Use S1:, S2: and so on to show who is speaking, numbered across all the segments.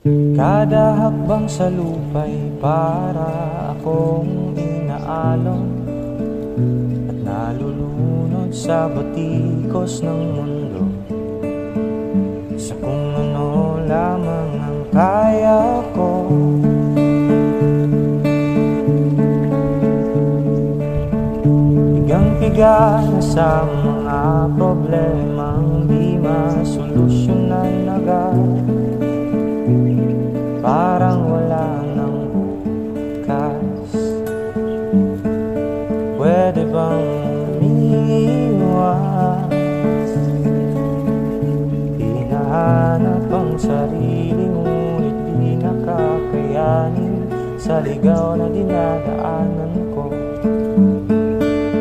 S1: Kada hakbang sa lupa'y para akong inaalon at nalulunod sa batikos ng mundo, sa kung ano lamang ang kaya ko. Higang-higa na sa mga problemang di masolusyonan agad, parang wala nang bukas. Pwede bang umiwas? Hinahanap ang sarili ngunit di nakakayanin sa ligaw na dinadaanan ko.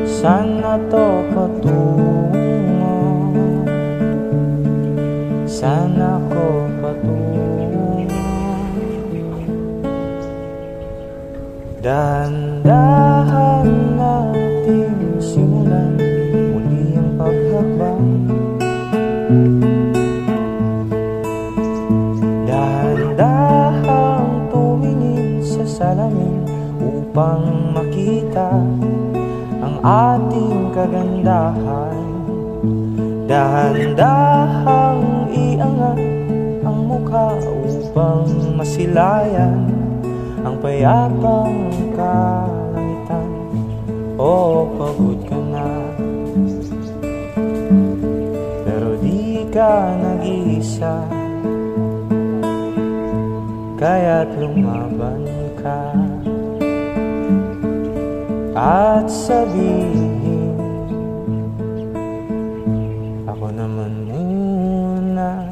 S1: Saan na to patungo? Saan ako patungo? Dahan-dahan natin simulan muli ang paghakbang. Dahan-dahang tumingin sa salamin upang makita ang ating kagandahan. Dahan-dahang iangat ang mukha upang masilayan ang payapang kalangitan. Oo, pagod ka na, pero di ka nag-iisa, kaya't lumaban ka at sabihin, ako naman muna.